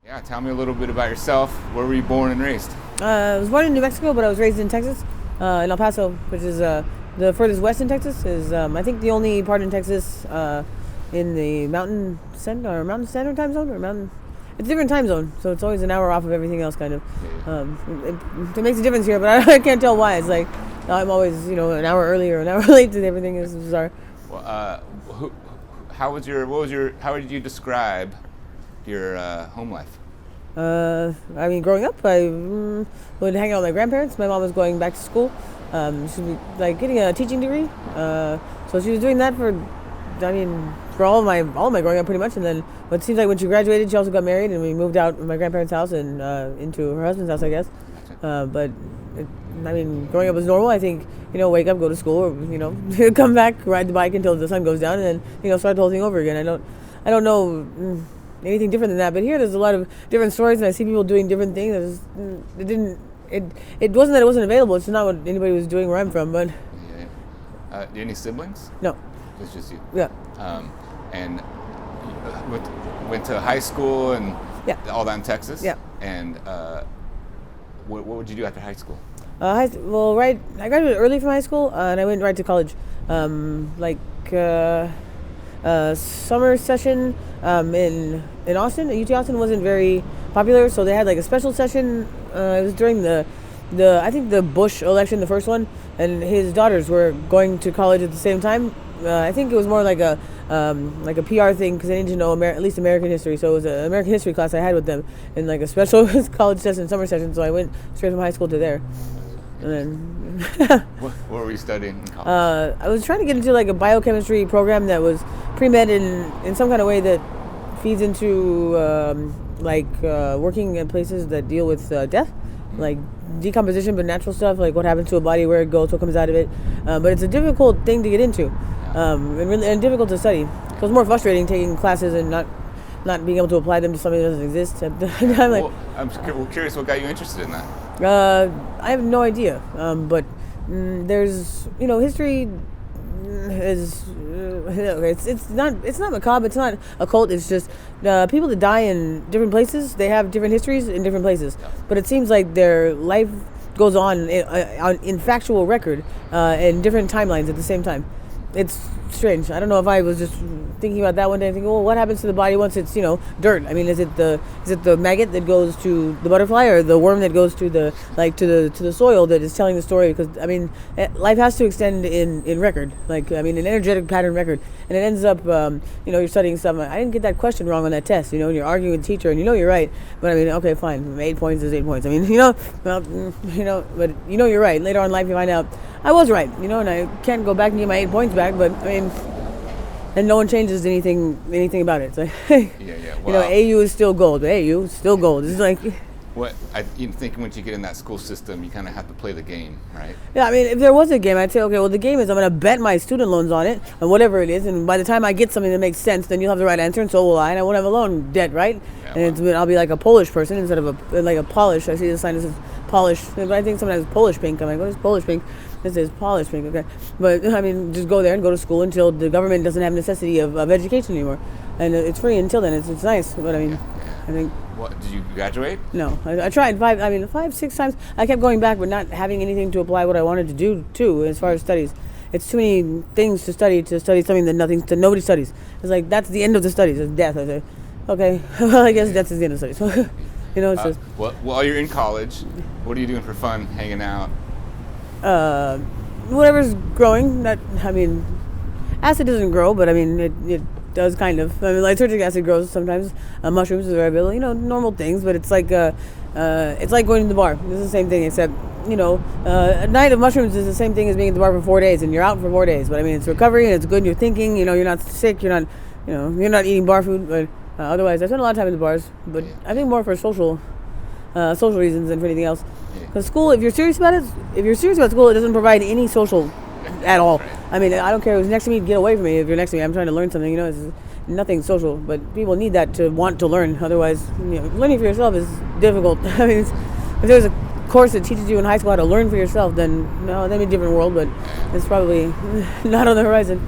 Yeah, tell me a little bit about yourself. Where were you born and raised? I was born in New Mexico, but I was raised in Texas, in El Paso, which is the furthest west in Texas. Is I think the only part in Texas in the mountain standard time zone or mountain. It's a different time zone, so it's always an hour off of everything else, kind of. It makes a difference here, but I can't tell why. It's like I'm always, an hour early or an hour late, and everything is bizarre. Well, how would you describe your home life? Growing up, I would hang out with my grandparents. My mom was going back to school. She was like getting a teaching degree. So she was doing that for all my growing up pretty much. And then it seems like when she graduated, she also got married, and we moved out of my grandparents' house and into her husband's house, I guess. Growing up was normal. I think, wake up, go to school, or, come back, ride the bike until the sun goes down, and then, start the whole thing over again. I don't know anything different than that. But here, there's a lot of different stories, and I see people doing different things. It wasn't that it wasn't available. It's not what anybody was doing where I'm from. But do you have any siblings? No. It's just you. Yeah. And went to high school and all that in Texas. Yeah. And what would you do after high school? I graduated early from high school, and I went right to college. Summer session in Austin. UT Austin wasn't very popular, so they had like a special session. It was during I think the Bush election, the first one, and his daughters were going to college at the same time. I think it was more like a PR thing because they needed to know at least American history. So it was an American history class I had with them in like a special college session, summer session. So I went straight from high school to there. And then what were you studying in college? I was trying to get into like a biochemistry program that was pre-med in some kind of way that feeds into working in places that deal with death, like decomposition, but natural stuff, like what happens to a body, where it goes, what comes out of it. But it's a difficult thing to get into, and difficult to study. So it's more frustrating taking classes and not being able to apply them to something that doesn't exist. I'm curious what got you interested in that. I have no idea, but there's history is it's not macabre, it's not occult. It's just people that die in different places, they have different histories in different places, but it seems like their life goes on in factual record in different timelines at the same time. It's strange. I don't know if I was just thinking about that one day, thinking, well, what happens to the body once it's dirt? I mean, is it the maggot that goes to the butterfly, or the worm that goes to the soil that is telling the story? Because life has to extend in record, an energetic pattern record, and it ends up you're studying stuff. I didn't get that question wrong on that test, and you're arguing with the teacher, and you're right, but okay, fine, 8 points is 8 points. I mean, but you're right. Later on in life, you find out I was right, and I can't go back and get my 8 points back, but and no one changes anything about it. It's like, Wow. AU is still gold. AU is still gold. It's like, what I think once you get in that school system, you kind of have to play the game, right? Yeah, I mean, if there was a game, I'd say, okay, well, the game is I'm going to bet my student loans on it, or whatever it is, and by the time I get something that makes sense, then you'll have the right answer, and so will I, and I won't have a loan debt, right? Yeah, and I'll be like a Polish person instead of a Polish. I see the sign that says Polish, but I think sometimes Polish pink. I'm like, what is Polish pink? It says Polish pink, okay. But, just go there and go to school until the government doesn't have necessity of education anymore. And it's free until then. It's nice, but I think... What, did you graduate? No, I tried 5, 6 times. I kept going back, but not having anything to apply what I wanted to do, too, as far as studies. It's too many things to study something that nobody studies. It's like, that's the end of the studies, it's death. I say, okay, well, I guess death is the end of the studies. It's just... While you're in college, what are you doing for fun, hanging out? Whatever's growing. Acid doesn't grow, but it does kind of. Citric acid grows sometimes. Mushrooms are available. Normal things. But it's like going to the bar. It's the same thing, except a night of mushrooms is the same thing as being at the bar for 4 days, and you're out for 4 days. But it's recovery, and it's good. And you're thinking. You're not sick. You're not eating bar food. But otherwise, I spend a lot of time in the bars. But I think more for social reasons than for anything else. Because school, if you're serious about school, it doesn't provide any social at all. Right. I don't care who's next to me, get away from me if you're next to me. I'm trying to learn something, it's nothing social. But people need that to want to learn. Otherwise, learning for yourself is difficult. If there's a course that teaches you in high school how to learn for yourself, then no, that'd be a different world, but it's probably not on the horizon.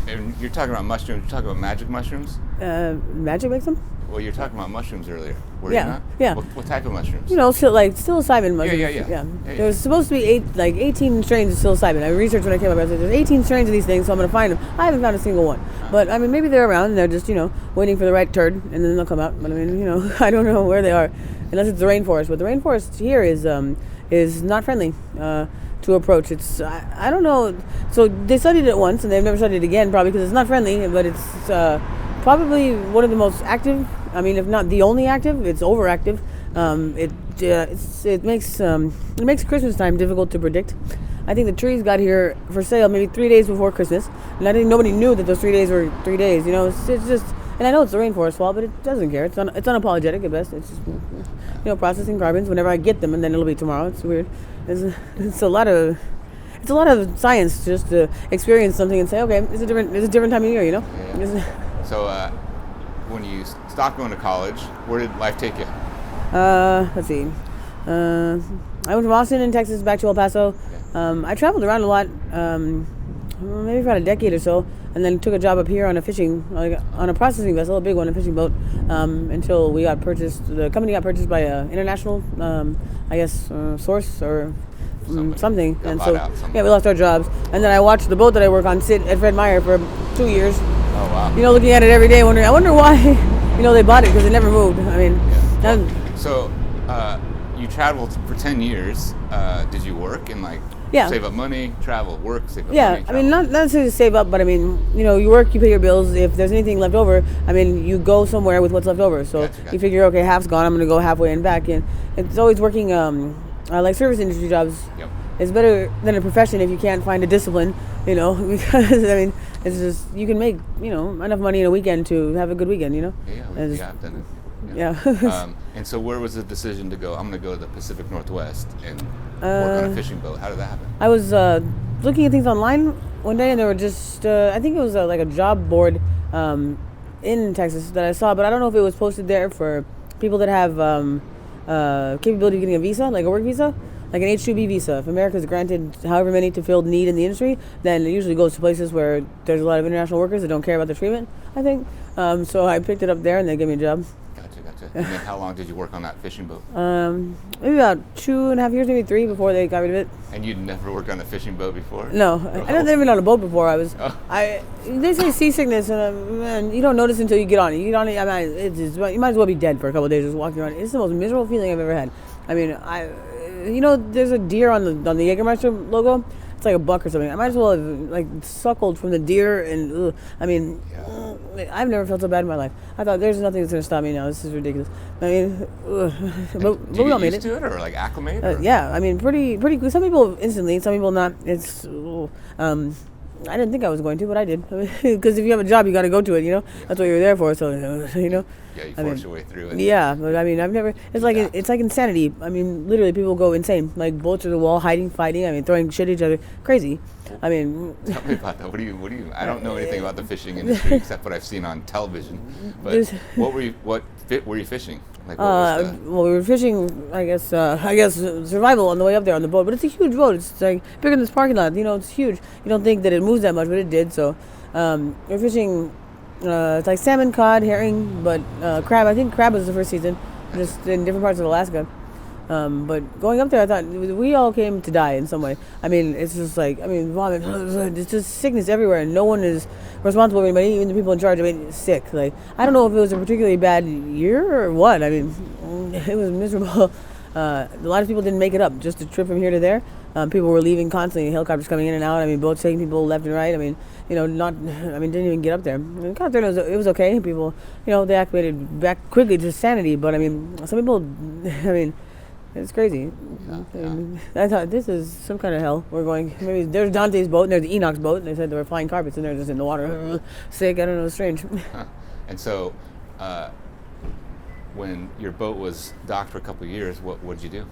And you're talking about mushrooms. You're talking about magic mushrooms. Magic makes them. Well, you were talking about mushrooms earlier. Were Yeah, you not? yeah. What type of mushrooms? You know, like psilocybin mushrooms. Yeah. There's supposed to be 18 strains of psilocybin. I researched when I came up. I said there's 18 strains of these things, so I'm going to find them. I haven't found a single one. But I mean, maybe they're around and they're just waiting for the right turd, and then they'll come out. But I mean, I don't know where they are, unless it's the rainforest. But the rainforest here is not friendly to approach. It's I don't know. So they studied it once, and they've never studied it again, probably because it's not friendly. But it's probably one of the most active. I mean, if not the only active, it's overactive. It makes Christmas time difficult to predict. I think the trees got here for sale maybe 3 days before Christmas, and I think nobody knew that those 3 days were 3 days. It's just, and I know it's the rainforest fault, but it doesn't care. It's unapologetic at best. It's just processing carbons whenever I get them, and then it'll be tomorrow. It's weird. It's a lot of science just to experience something and say, okay, it's a different time of year. Yeah. So when you stopped going to college, where did life take you? Let's see. I went from Austin in Texas back to El Paso. I traveled around a lot, maybe for about a decade or so, and then took a job up here on on a processing vessel, a big one, a fishing boat, until we got purchased. The company got purchased by an international, source or something. And so, we lost our jobs. And then I watched the boat that I work on sit at Fred Meyer for 2 years. Oh wow! Looking at it every day, wondering. I wonder why. They bought it because it never moved. I mean, so you traveled for 10 years. Did you work and save up money, travel, work, save up money? Yeah, I mean, not necessarily save up, but I mean, you work, you pay your bills. If there's anything left over, I mean, you go somewhere with what's left over. So Gotcha. You figure, okay, half's gone. I'm going to go halfway and back. And it's always working like service industry jobs. Yep. It's better than a profession if you can't find a discipline, because I mean, it's just you can make enough money in a weekend to have a good weekend, Yeah, I've done it. Yeah. And so where was the decision to go? I'm going to go to the Pacific Northwest and work on a fishing boat. How did that happen? I was looking at things online one day, and there were just I think it was like a job board in Texas that I saw, but I don't know if it was posted there for people that have capability of getting a visa, like a work visa, like an H-2B visa. If America's granted however many to fill the need in the industry, then it usually goes to places where there's a lot of international workers that don't care about the treatment, I think. So I picked it up there, and they gave me a job. Gotcha. And then how long did you work on that fishing boat? Maybe about 2.5 years, maybe 3 before they got rid of it. And you'd never worked on a fishing boat before? No, I never been on a boat before. They say seasickness, and you don't notice until you get on it. You get on it, I mean, you might as well be dead for a couple of days just walking around. It's the most miserable feeling I've ever had. I mean, there's a deer on the Jägermeister logo. It's like a buck or something. I might as well have suckled from the deer, and I've never felt so bad in my life. I thought there's nothing that's gonna stop me now. This is ridiculous. I mean, but we all made it. Do you get used to it or acclimate? Yeah, I mean, pretty good. Some people instantly, some people not. It's I didn't think I was going to, but I did. Because if you have a job, you got to go to it. That's what you're there for. So Yeah, you force your way through it. Yeah, but I mean, I've never. It's like insanity. I mean, literally, people go insane, like bullets to the wall, hiding, fighting. I mean, throwing shit at each other, crazy. I mean, tell me about that. What do you? I don't know anything about the fishing industry except what I've seen on television. But what were you fishing? Well, we were fishing. I guess survival on the way up there on the boat. But it's a huge boat. It's like bigger than this parking lot. It's huge. You don't think that it moves that much, but it did. So we're fishing. It's like salmon, cod, herring, but crab. I think crab was the first season, just in different parts of Alaska. But going up there, I thought we all came to die in some way. I mean, it's just vomit. It's just sickness everywhere, and no one is responsible for anybody, even the people in charge. I mean, it's sick. I don't know if it was a particularly bad year or what. I mean, it was miserable. A lot of people didn't make it up. Just a trip from here to there. People were leaving constantly. Helicopters coming in and out. I mean, boats taking people left and right. I mean, didn't even get up there. I got there. It was okay. People, they acclimated back quickly to sanity. But I mean, some people, it's crazy. Yeah. I thought this is some kind of hell. We're going. Maybe there's Dante's boat and there's Enoch's boat. And they said there were flying carpets and they're just in the water, sick. I don't know. It's strange. Huh. And so, when your boat was docked for a couple of years, what did you do?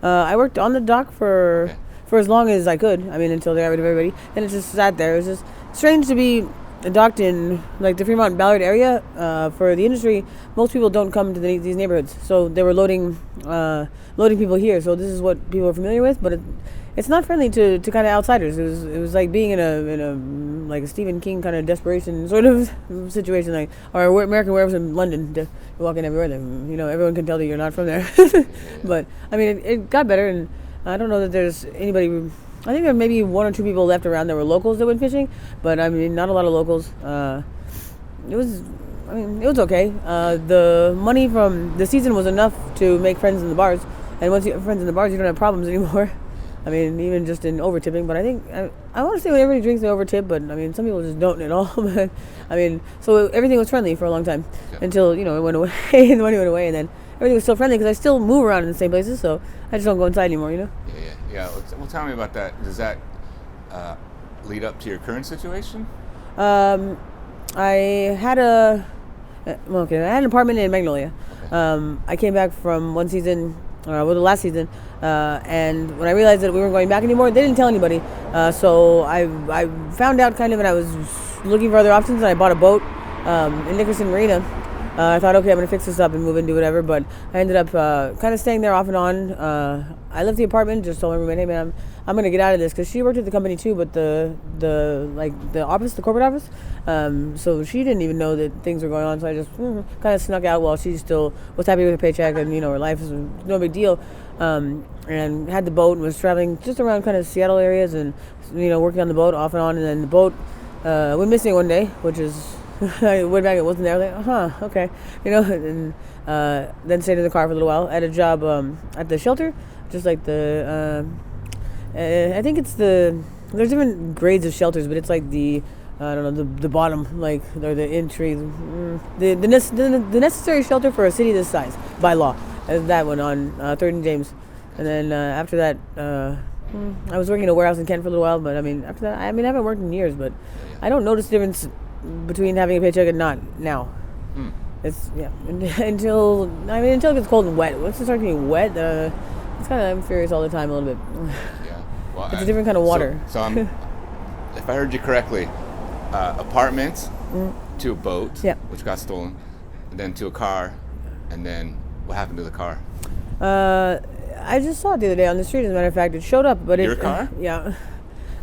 I worked on the dock for as long as I could. I mean, until they got rid of everybody. And it just sat there. It was just strange to be docked in the Fremont Ballard area. For the industry, most people don't come to these neighborhoods, so they were loading people here. So this is what people are familiar with, but it's not friendly to kind of outsiders. It was like being in a like a Stephen King kind of desperation sort of situation, like, or American Werewolves in London. You're walking everywhere, then everyone can tell that you're not from there. But I mean, it got better, and I don't know that there's anybody. I think there were maybe one or two people left around that were locals that went fishing, but I mean, not a lot of locals. It was okay. The money from the season was enough to make friends in the bars, and once you have friends in the bars, you don't have problems anymore. I mean, even just in over-tipping, but I think, I want to say when everybody drinks, they over-tip, but I mean, some people just don't at all. But I mean, so everything was friendly for a long time until, it went away, and the money went away, and then everything was still friendly because I still move around in the same places, so I just don't go inside anymore, Yeah. Well, tell me about that. Does that lead up to your current situation? I had I had an apartment in Magnolia. Okay. I came back from one season, the last season, and when I realized that we weren't going back anymore, they didn't tell anybody. So I found out kind of, and I was looking for other options, and I bought a boat in Nickerson Marina. I thought, okay, I'm going to fix this up and move and do whatever, but I ended up kind of staying there off and on. I left the apartment, just told my roommate, hey man, I'm going to get out of this, because she worked at the company too, but the office, the corporate office, so she didn't even know that things were going on, so I just kind of snuck out while she still was happy with her paycheck, and her life was no big deal, and had the boat and was traveling just around kind of Seattle areas, and working on the boat off and on, and then the boat went missing one day, which is I went back, it wasn't there. Like, okay, and then stayed in the car for a little while. I had a job at the shelter, just like I think it's there's different grades of shelters, but it's like I don't know, the bottom, like, or the entry, the necessary shelter for a city this size by law. That one on 3rd and James, and then after that, I was working in a warehouse in Kent for a little while. But I mean, after that, I haven't worked in years, but I don't notice the difference between having a paycheck and not now. It's until it gets cold and wet. Once it starts getting wet, it's kind of, I'm furious all the time a little bit. Yeah, well, it's a different kind of water. So if I heard you correctly, apartment to a boat, which got stolen, and then to a car, and then what happened to the car? I just saw it the other day on the street. As a matter of fact, it showed up, but your car? Yeah.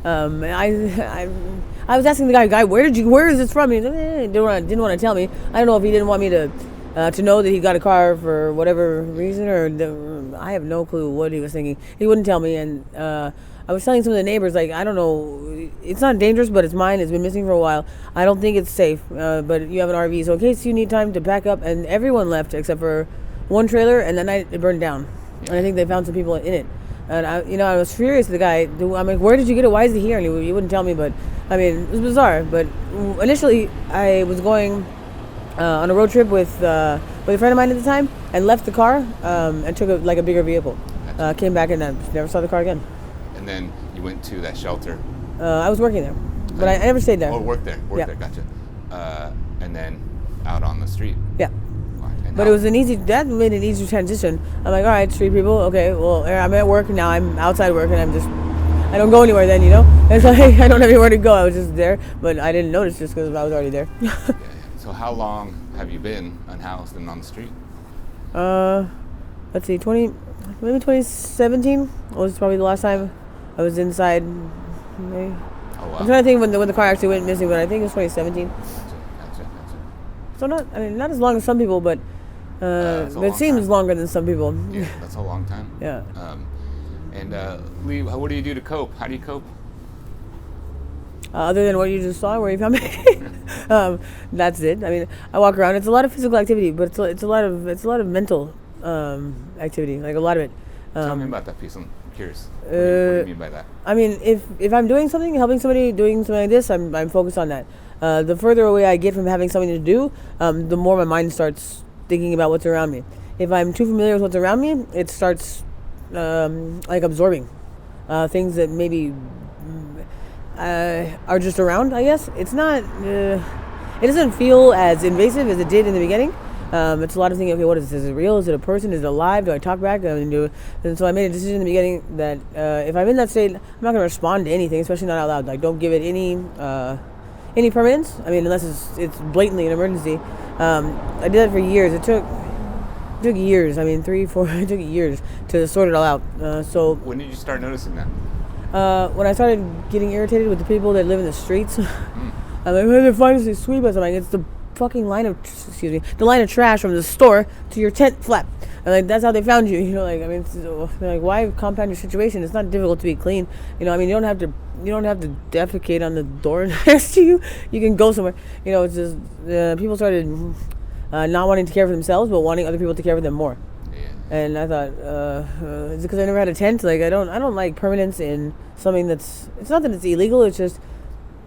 I was asking the guy, where is this from? He didn't want to tell me. I don't know if he didn't want me to know that he got a car for whatever reason, or I have no clue what he was thinking. He wouldn't tell me, and I was telling some of the neighbors, like, I don't know, it's not dangerous, but it's mine. It's been missing for a while. I don't think it's safe, but you have an RV, so in case you need time to pack up, and everyone left except for one trailer, and that night it burned down, and I think they found some people in it. And I was furious at the guy. I'm like, where did you get it? Why is he here? And he wouldn't tell me, but I mean, it was bizarre. But initially, I was going on a road trip with a friend of mine at the time, and left the car and took a bigger vehicle. Came back and I never saw the car again. And then you went to that shelter. I was working there, but I never stayed there. Oh, worked there, gotcha. And then out on the street. Yeah. But that made an easy transition. I'm like, all right, street people, okay, well, I'm at work now, I'm outside work, and I don't go anywhere then, It's like, I don't have anywhere to go, I was just there, but I didn't notice just because I was already there. Yeah. So how long have you been unhoused and on the street? Let's see, maybe 2017 was probably the last time I was inside, maybe. Oh, wow. I'm trying to think when the car actually went missing, but I think it was 2017. Gotcha. So not as long as some people, but it seems longer than some people. Yeah, that's a long time. Yeah. And Leigh, what do you do to cope? How do you cope? Other than what you just saw, where you found me, that's it. I mean, I walk around. It's a lot of physical activity, but it's a lot of mental activity. Like a lot of it. Tell me about that piece. I'm curious. What do you mean by that? I mean, if I'm doing something, helping somebody, doing something like this, I'm focused on that. The further away I get from having something to do, the more my mind starts thinking about what's around me. If I'm too familiar with what's around me, it starts like absorbing things that maybe are just around, I guess. It's not, it doesn't feel as invasive as it did in the beginning. It's a lot of thinking, okay, what is this? Is it real? Is it a person? Is it alive? Do I talk back? And so I made a decision in the beginning that if I'm in that state, I'm not going to respond to anything, especially not out loud. Like, don't give it any permanence. I mean, unless it's blatantly an emergency. I did that for years. It took years. I mean, 3, 4. It took years to sort it all out. So when did you start noticing that? when I started getting irritated with the people that live in the streets. I'm like, they're finding this sweep us. I'm like, it's the fucking the line of trash from the store to your tent flap. And like, that's how they found you. You know, like, I mean, like, why compound your situation? It's not difficult to be clean. You know, I mean, you don't have to defecate on the door next to you. You can go somewhere. You know, it's just people started not wanting to care for themselves, but wanting other people to care for them more. And I thought, is it because I never had a tent? Like, I don't like permanence in something it's not that it's illegal. It's just,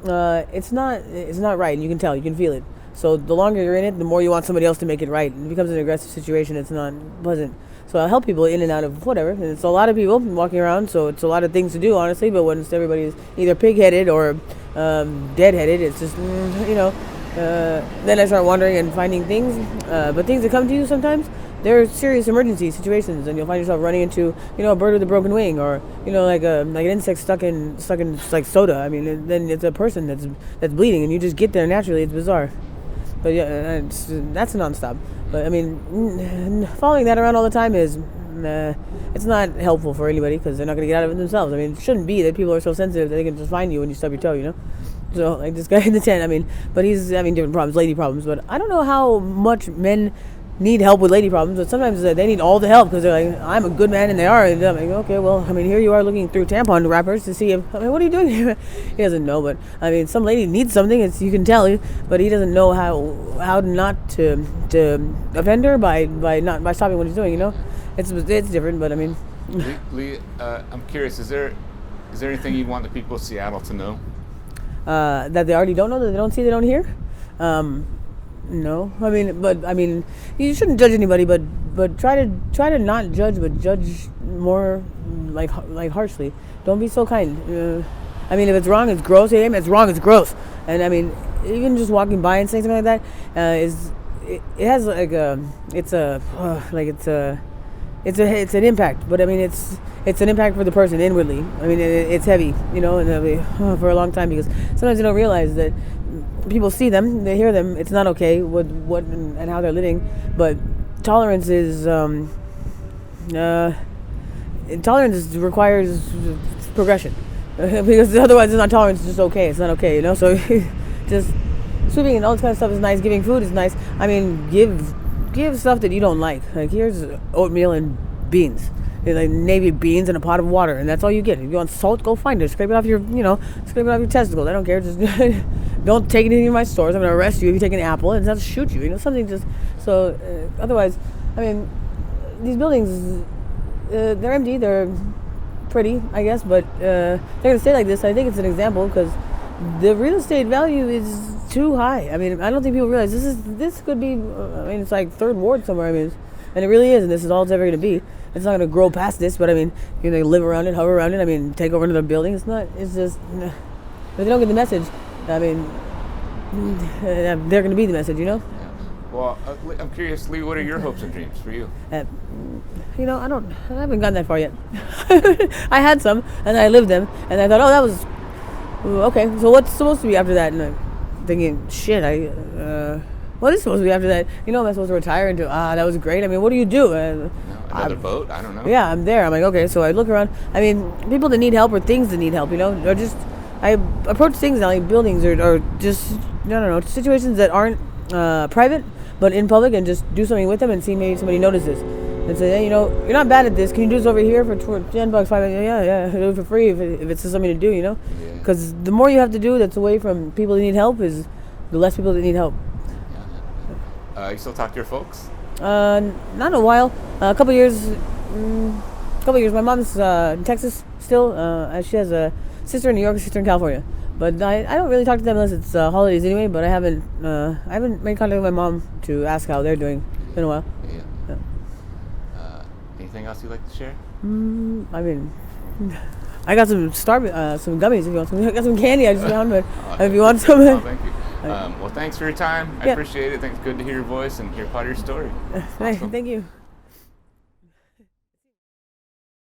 it's not right. You can tell, you can feel it. So the longer you're in it, the more you want somebody else to make it right. It becomes an aggressive situation. It's not pleasant. So I'll help people in and out of whatever. And it's a lot of people walking around, so it's a lot of things to do, honestly. But when everybody's either pig-headed or dead-headed, it's just, you know. Then I start wandering and finding things. But things that come to you sometimes, there are serious emergency situations, and you'll find yourself running into, you know, a bird with a broken wing, or, you know, like an insect stuck in like soda. I mean, then it's a person that's bleeding, and you just get there naturally. It's bizarre. But yeah, that's nonstop. But I mean, following that around all the time is, it's not helpful for anybody, because they're not going to get out of it themselves. I mean, it shouldn't be that people are so sensitive that they can just find you when you stub your toe, you know? So, like this guy in the tent, I mean, but he's having different problems, lady problems. But I don't know how much men need help with lady problems, but sometimes they need all the help because they're like, I'm a good man, and they are. And I'm like, okay, well, I mean, here you are looking through tampon wrappers to see if, I mean, what are you doing here? He doesn't know, but I mean, some lady needs something, you can tell, but he doesn't know how not to offend her by stopping what he's doing, you know? It's different, but I mean. Leigh, I'm curious, is there anything you want the people of Seattle to know? That they already don't know, that they don't see, they don't hear? No, I mean, you shouldn't judge anybody, but try to not judge, but judge more like harshly. Don't be so kind. I mean, if it's wrong, it's gross. Hey, it's wrong, it's gross. And I mean, even just walking by and saying something like that it has like it's an impact. But I mean, it's an impact for the person inwardly. I mean, it's heavy, you know, and heavy for a long time, because sometimes they don't realize that. People see them, they hear them. It's not okay what and how they're living, but tolerance is requires progression, because otherwise it's not tolerance. It's just okay. It's not okay, you know. So just sweeping and all this kind of stuff is nice. Giving food is nice. I mean, give stuff that you don't like. Like, here's oatmeal and beans. Like navy beans and a pot of water, and that's all you get. If you want salt, go find it. Scrape it off your testicles. I don't care. Just don't take anything in my stores. I'm gonna arrest you if you take an apple, and not shoot you. You know, something just so. Otherwise, I mean, these buildings, they're empty. They're pretty, I guess, but they're gonna stay like this. I think it's an example because the real estate value is too high. I mean, I don't think people realize this could be. I mean, it's like third ward somewhere. I mean, and it really is, and this is all it's ever gonna be. It's not going to grow past this, but I mean, you know, live around it, hover around it. I mean, take over another building. It's just, if they don't get the message, I mean, they're going to be the message, you know? Yeah. Well, I'm curious, Leigh, what are your hopes and dreams for you? You know, I haven't gotten that far yet. I had some, and I lived them, and I thought, oh, that was, okay, so what's supposed to be after that? And I'm thinking, shit, what is supposed to be after that? You know, am I supposed to retire and do, that was great? I mean, what do you do? Another boat? I don't know. Yeah, I'm there. I'm like, okay, so I look around. I mean, people that need help or things that need help, you know, or just, I approach things now, like buildings or just, I don't know, situations that aren't private, but in public, and just do something with them and see maybe somebody notices. And say, hey, you know, you're not bad at this. Can you do this over here for $10, $5? Yeah, do it for free if it's something to do, you know? Because the more you have to do that's away from people that need help is the less people that need help. You still talk to your folks? Not in a while. A couple years. My mom's in Texas still. She has a sister in New York, a sister in California. But I don't really talk to them unless it's holidays anyway. But I haven't made contact with my mom to ask how they're doing. It's been a while. Yeah. Anything else you'd like to share? I mean, I got some some gummies if you want some. I got some candy I just found, but if you want some. Oh, thank you. Well, thanks for your time. I appreciate it. Thanks. Good to hear your voice and hear part of your story. Awesome. Thank you.